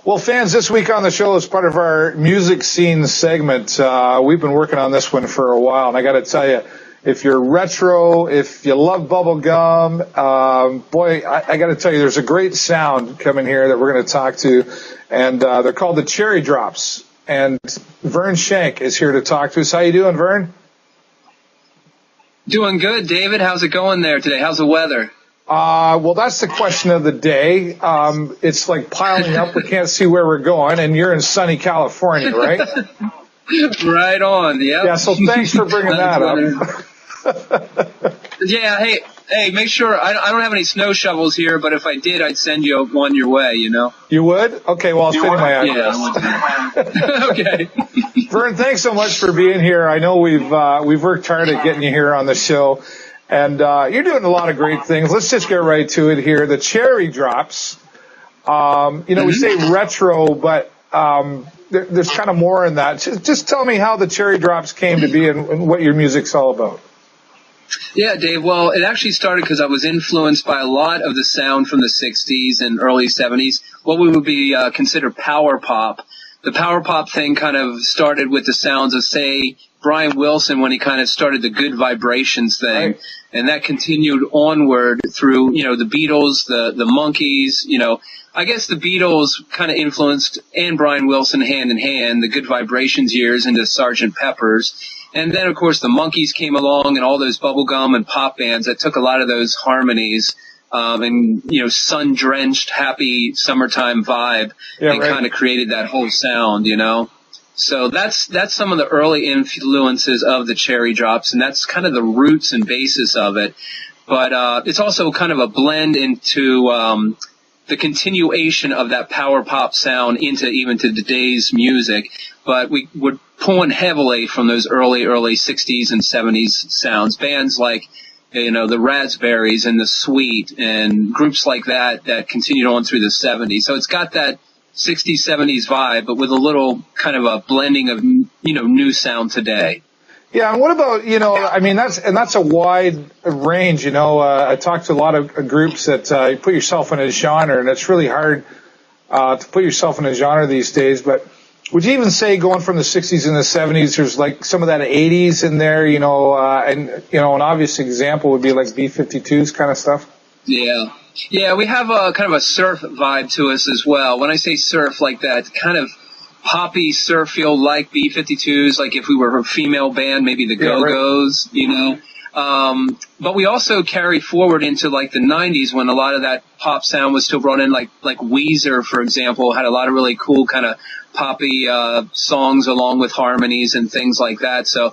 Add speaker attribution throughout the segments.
Speaker 1: Well, fans, this week on the show is part of our music scene segment. We've been working on this one for a while, and I got to tell you, if you're retro, if you love bubble gum, boy, I got to tell you, there's a great sound coming here that we're going to talk to, and they're called the Cherry Drops. And Vern Shank is here to talk to us. How you doing, Vern?
Speaker 2: Doing good, David. How's it going there today? How's the weather?
Speaker 1: Well, that's the question of the day. It's like piling up. We can't see where we're going, and you're in sunny California, right?
Speaker 2: Right on. Yep.
Speaker 1: Yeah. So thanks for bringing that up.
Speaker 2: Yeah. Hey. Make sure I don't have any snow shovels here, but if I did, I'd send you one your way. You know.
Speaker 1: You would? Okay. Well, I'll send you my address.
Speaker 2: Yeah. Okay.
Speaker 1: Vern, thanks so much for being here. I know we've worked hard at getting you here on the show. And you're doing a lot of great things. Let's just get right to it here. The Cherry Drops. We say retro, but there's kind of more in that. Just tell me how the Cherry Drops came to be and what your music's all about.
Speaker 2: Yeah, Dave. Well, it actually started because I was influenced by a lot of the sound from the 60s and early 70s, what we would be considered power pop. The power pop thing kind of started with the sounds of, say, Brian Wilson when he kind of started the Good Vibrations thing. Right. And that continued onward through, the Beatles, the Monkees, I guess the Beatles kind of influenced, and Brian Wilson hand in hand, the Good Vibrations years into Sgt. Pepper's. And then, of course, the Monkees came along and all those bubblegum and pop bands that took a lot of those harmonies and sun-drenched, happy summertime vibe and kind of created that whole sound, So that's some of the early influences of the Cherry Drops, and that's kind of the roots and basis of it. But it's also kind of a blend into the continuation of that power pop sound into even to today's music. But we're pulling heavily from those early 60s and 70s sounds. Bands like the Raspberries and the Sweet and groups like that continued on through the 70s. So it's got that 60s, 70s vibe, but with a little kind of a blending of, new sound today.
Speaker 1: Yeah, and what about, that's a wide range, I talked to a lot of groups that you put yourself in a genre, and it's really hard to put yourself in a genre these days, but would you even say going from the 60s and the 70s, there's like some of that 80s in there, and an obvious example would be like B-52s kind of stuff?
Speaker 2: Yeah. Yeah, we have a kind of a surf vibe to us as well. When I say surf like that, kind of poppy surf feel like B-52s, like if we were a female band, maybe the Go-Go's, But we also carry forward into like the 90s when a lot of that pop sound was still brought in, like Weezer, for example, had a lot of really cool kind of poppy songs along with harmonies and things like that. So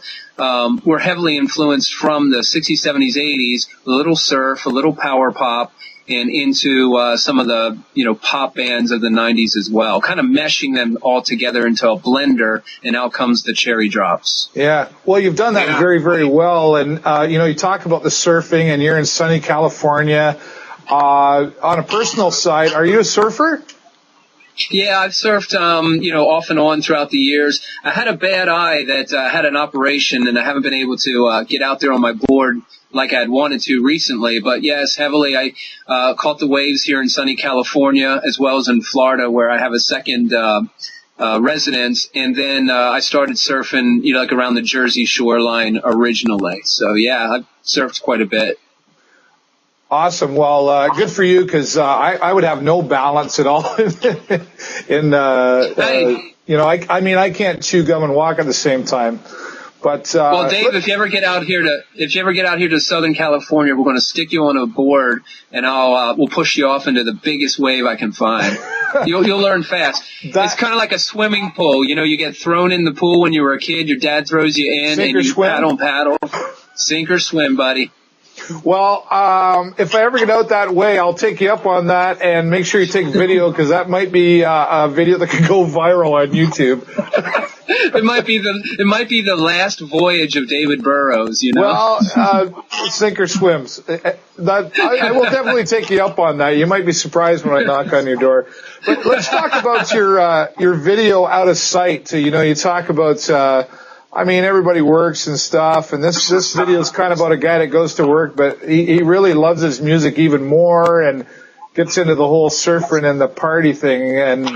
Speaker 2: we're heavily influenced from the 60s, 70s, 80s, a little surf, a little power pop, and into some of the, pop bands of the 90s as well, kind of meshing them all together into a blender, and out comes the Cherry Drops.
Speaker 1: Yeah. Well, you've done that very, very well. And, you talk about the surfing, and you're in sunny California. On a personal side, are you a surfer?
Speaker 2: Yeah, I've surfed, off and on throughout the years. I had a bad eye that had an operation, and I haven't been able to get out there on my board like I'd wanted to recently. But yes, heavily I caught the waves here in sunny California as well as in Florida, where I have a second residence. And then I started surfing, like around the Jersey shoreline originally. So yeah, I've surfed quite a bit. Awesome.
Speaker 1: Well, good for you, because I would have no balance at all. I can't chew gum and walk at the same time. But
Speaker 2: well, Dave, if you ever get out here to Southern California, we're going to stick you on a board, and we'll push you off into the biggest wave I can find. You'll learn fast. It's kind of like a swimming pool. You get thrown in the pool when you were a kid. Your dad throws you in, and you paddle, sink or swim, buddy.
Speaker 1: Well, if I ever get out that way, I'll take you up on that, and make sure you take video, because that might be a video that could go viral on YouTube.
Speaker 2: It might be the last voyage of David Burrows,
Speaker 1: Well, sink or swims. I will definitely take you up on that. You might be surprised when I knock on your door. But let's talk about your video, Out of Sight. You talk about everybody works and stuff, and this video is kind of about a guy that goes to work, but he really loves his music even more, and gets into the whole surfing and the party thing, and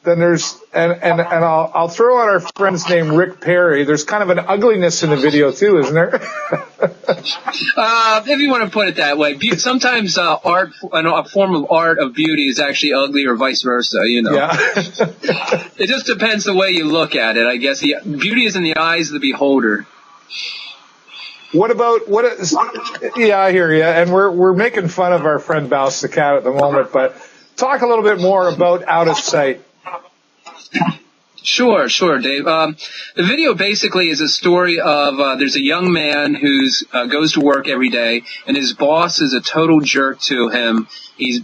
Speaker 1: then there's and I'll throw out our friend's name, Rick Perry. There's kind of an ugliness in the video too, isn't there?
Speaker 2: If you want to put it that way, sometimes art, a form of art of beauty, is actually ugly, or vice versa.
Speaker 1: Yeah.
Speaker 2: It just depends the way you look at it, I guess. Beauty is in the eyes of the beholder.
Speaker 1: Yeah, I hear you. And we're making fun of our friend Bounce the Cat at the moment, but talk a little bit more about Out of Sight.
Speaker 2: Sure, Dave. The video basically is a story of there's a young man who's goes to work every day, and his boss is a total jerk to him. He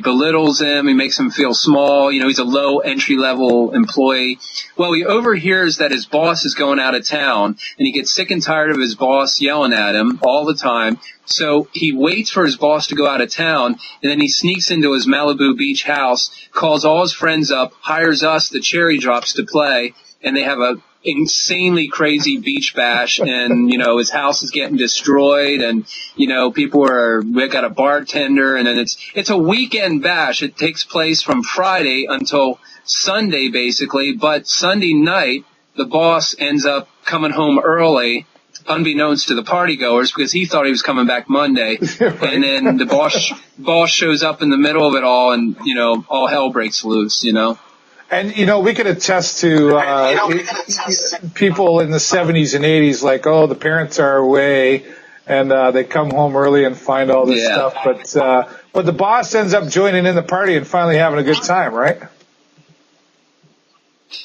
Speaker 2: belittles him. He makes him feel small. He's a low entry-level employee. Well, he overhears that his boss is going out of town, and he gets sick and tired of his boss yelling at him all the time. So he waits for his boss to go out of town, and then he sneaks into his Malibu Beach house, calls all his friends up, hires us, the Cherry Drops, to play, and they have a insanely crazy beach bash, and his house is getting destroyed, and we got a bartender, and then it's a weekend bash. It takes place from Friday until Sunday basically, but Sunday night the boss ends up coming home early, unbeknownst to the partygoers, because he thought he was coming back Monday. Right. And then the boss shows up in the middle of it all, and all hell breaks loose.
Speaker 1: And, we could attest to people in the 70s and 80s, like, oh, the parents are away, and they come home early and find all this stuff. But the boss ends up joining in the party and finally having a good time, right?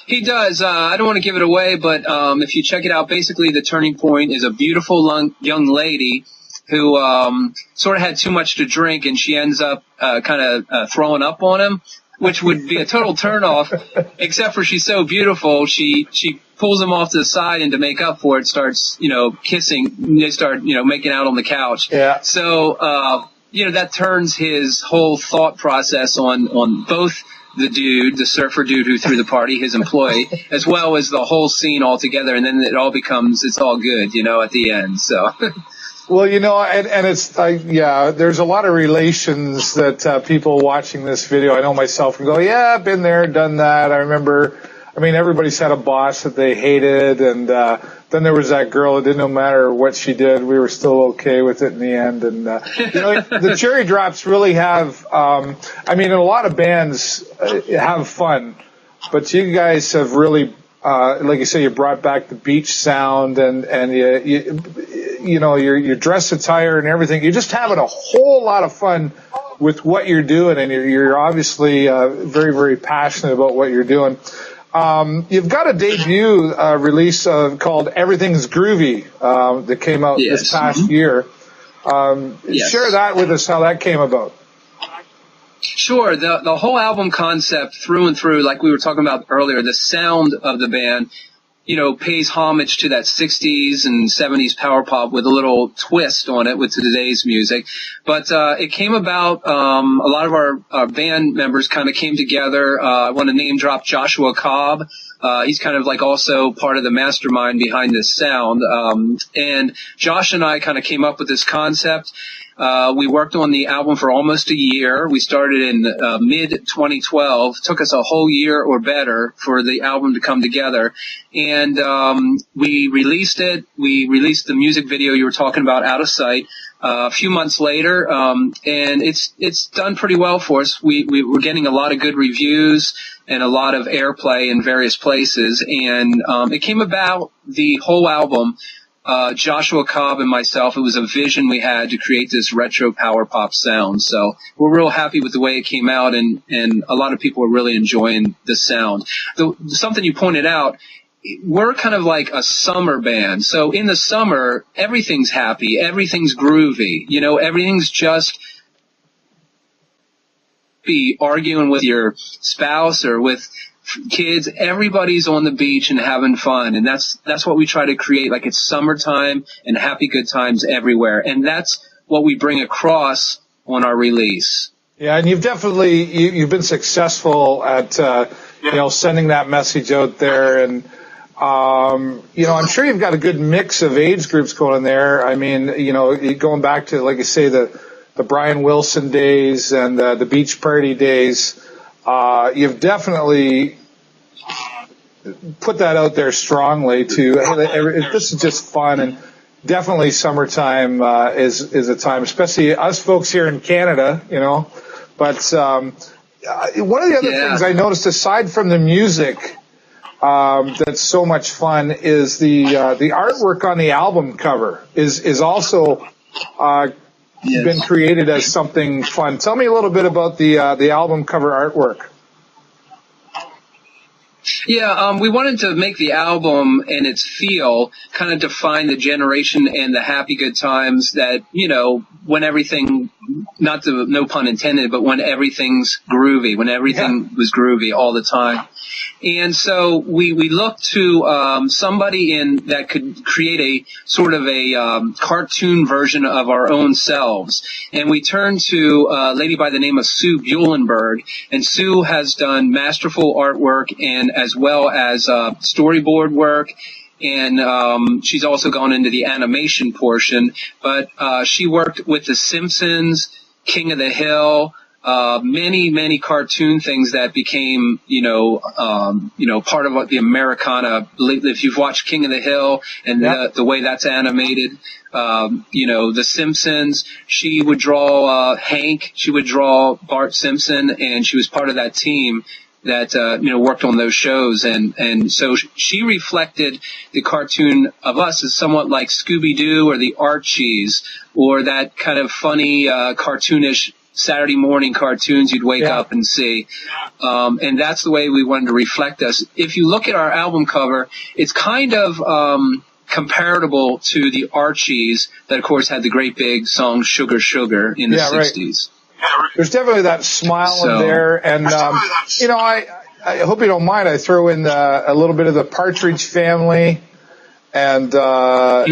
Speaker 2: He does. I don't want to give it away, but if you check it out, basically the turning point is a beautiful young lady who sort of had too much to drink, and she ends up kind of throwing up on him, which would be a total turnoff, except for she's so beautiful. She pulls him off to the side, and to make up for it, starts, kissing. They start, making out on the couch.
Speaker 1: Yeah.
Speaker 2: So, that turns his whole thought process on both the surfer dude who threw the party, his employee, as well as the whole scene altogether. And then it's all good, at the end. So.
Speaker 1: Well, and it's, there's a lot of relations that people watching this video, I know myself, can go, yeah, I've been there, done that. I remember, everybody's had a boss that they hated, and then there was that girl that no matter what she did, we were still okay with it in the end. And, the Cherry Drops really have, a lot of bands have fun, but you guys have really, like you say, you brought back the beach sound, and your dress attire and everything. You're just having a whole lot of fun with what you're doing, and you're obviously very, very passionate about what you're doing. You've got a debut release called Everything's Groovy that came out this past year. Share that with us, how that came about.
Speaker 2: Sure. The whole album concept through and through, like we were talking about earlier, the sound of the band, pays homage to that 60s and 70s power pop with a little twist on it with today's music. But it came about, a lot of our band members kind of came together. I want to name drop Joshua Cobb. He's kind of like also part of the mastermind behind this sound. And Josh and I kind of came up with this concept. We worked on the album for almost a year. We started in mid-2012. Took us a whole year or better for the album to come together. And we released it. We released the music video you were talking about, Out of Sight, a few months later. And it's done pretty well for us. We're getting a lot of good reviews and a lot of airplay in various places. And it came about, the whole album, Joshua Cobb and myself, it was a vision we had to create this retro power pop sound. So we're real happy with the way it came out, and a lot of people are really enjoying the sound. Something you pointed out, we're kind of like a summer band. So in the summer, everything's happy, everything's groovy, everything's just be arguing with your spouse or with kids. Everybody's on the beach and having fun, and that's what we try to create. Like, it's summertime and happy good times everywhere, and that's what we bring across on our release.
Speaker 1: Yeah, and you've definitely you've been successful at sending that message out there, and I'm sure you've got a good mix of age groups going there. I mean, going back to, like you say, the the Brian Wilson days and the Beach Party days. You've definitely put that out there strongly to, hey, this is just fun, and definitely summertime is a time, especially us folks here in Canada, you know. But one of the other things I noticed, aside from the music, that's so much fun, is the artwork on the album cover is also been created as something fun. Tell me a little bit about the album cover artwork.
Speaker 2: Yeah, we wanted to make the album and its feel kind of define the generation and the happy good times that, you know, when everything, no pun intended, but when everything's groovy, when everything was groovy all the time. And so we looked to somebody that could create a sort of a cartoon version of our own selves. And we turned to a lady by the name of Sue Buehlenberg. And Sue has done masterful artwork and as well as storyboard work. And she's also gone into the animation portion. But she worked with The Simpsons, King of the Hill, many cartoon things that became, part of what the Americana. If you've watched King of the Hill and the way that's animated, The Simpsons, she would draw Hank, she would draw Bart Simpson, and she was part of that team that worked on those shows, and so she reflected the cartoon of us as somewhat like Scooby-Doo or the Archies, or that kind of funny cartoonish Saturday morning cartoons you'd wake up and see. And that's the way we wanted to reflect us. If you look at our album cover, it's kind of comparable to the Archies that, of course, had the great big song Sugar Sugar in the 60s.
Speaker 1: There's definitely that smile in there. And, I hope you don't mind. I throw in a little bit of the Partridge Family. And, that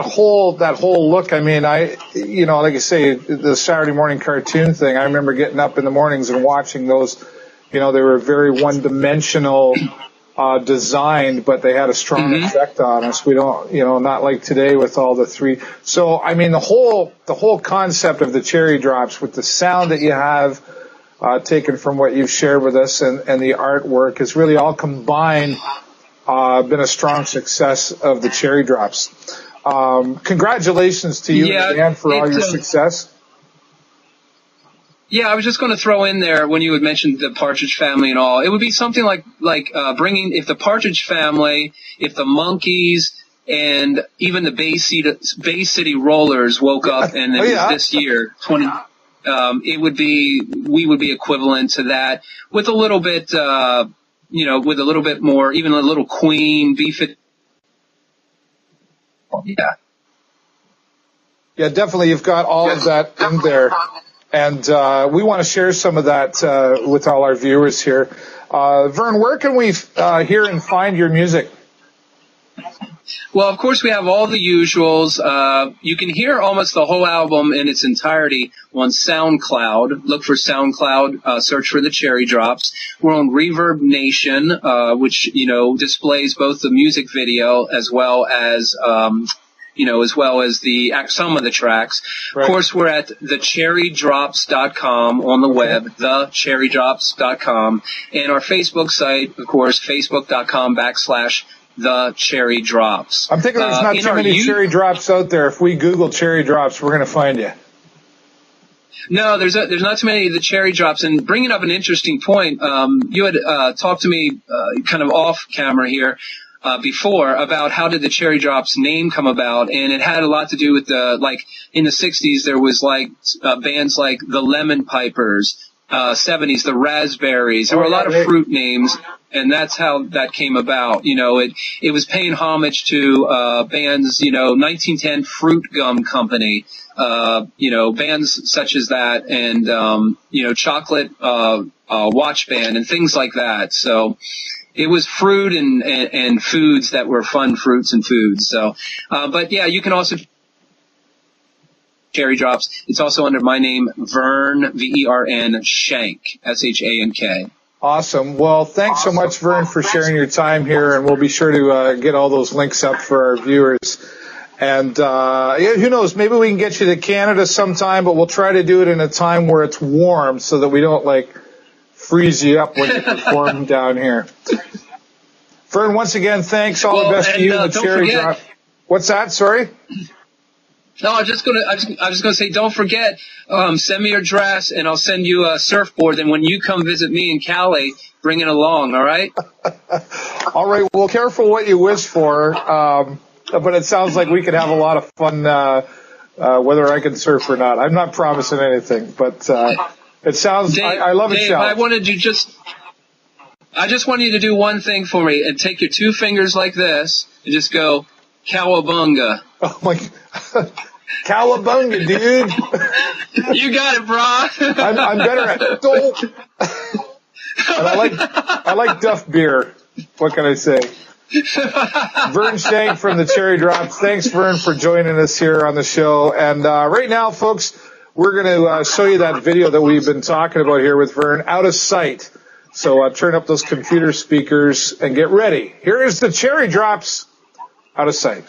Speaker 1: whole look, like I say, the Saturday morning cartoon thing, I remember getting up in the mornings and watching those, they were very one-dimensional, designed, but they had a strong effect on us. We don't, not like today with all the three. So, the whole concept of the Cherry Drops with the sound that you have, taken from what you've shared with us and the artwork is really all combined. Been a strong success of the Cherry Drops. Congratulations to you, Dan, for all your success.
Speaker 2: Yeah, I was just going to throw in there when you had mentioned the Partridge Family and all. It would be something like bringing, if the Partridge Family, if the Monkees, and even the Bay City Rollers woke up and this year, we would be equivalent to that with a little bit, with a little bit more, even a little Queen, B-50.
Speaker 1: Yeah, definitely. You've got all of that in there. And we want to share some of that with all our viewers here. Vern, where can we hear and find your music?
Speaker 2: Well, of course, we have all the usuals. You can hear almost the whole album in its entirety on SoundCloud. Look for SoundCloud, search for the Cherry Drops. We're on Reverb Nation, which, displays both the music video as well as some of the tracks. Right. Of course, we're at thecherrydrops.com on the web, thecherrydrops.com. And our Facebook site, of course, facebook.com/The Cherry Drops.
Speaker 1: I'm thinking there's not too many Cherry Drops out there. If we Google Cherry Drops, we're going to find you.
Speaker 2: No, there's not too many of the Cherry Drops. And bringing up an interesting point, you had talked to me kind of off camera here before about how did the Cherry Drops name come about, and it had a lot to do with in the 60s there was bands like the Lemon Pipers, 70s the Raspberries. There were a lot of fruit names. And that's how that came about. It was paying homage to bands, 1910 Fruit Gum Company, bands such as that, and Chocolate Watch Band and things like that. So it was fruit and foods that were fun fruits and foods. So, but yeah, you can also Cherry Drops. It's also under my name, Vern, Vern Shank, Shank.
Speaker 1: Awesome. Well, thanks so much, Vern, for sharing your time here, and we'll be sure to get all those links up for our viewers. And who knows? Maybe we can get you to Canada sometime, but we'll try to do it in a time where it's warm so that we don't freeze you up when you perform down here. Vern, once again, thanks. All the best to you and the Cherry Drop. What's that? Sorry.
Speaker 2: No, I was just gonna say, don't forget, send me your address and I'll send you a surfboard. And when you come visit me in Cali, bring it along. All right.
Speaker 1: All right. Well, careful what you wish for. But it sounds like we could have a lot of fun, whether I can surf or not. I'm not promising anything, but it sounds.
Speaker 2: Dave,
Speaker 1: I love it.
Speaker 2: Dave, I just want you to do one thing for me and take your two fingers like this and just go cowabunga.
Speaker 1: Oh my. Cowabunga, dude.
Speaker 2: You got it, bro.
Speaker 1: I'm better at dope. And I like Duff beer. What can I say? Vern Shank from the Cherry Drops. Thanks, Vern, for joining us here on the show. And right now, folks, we're going to show you that video that we've been talking about here with Vern, Out of Sight. So turn up those computer speakers and get ready. Here is the Cherry Drops, Out of Sight.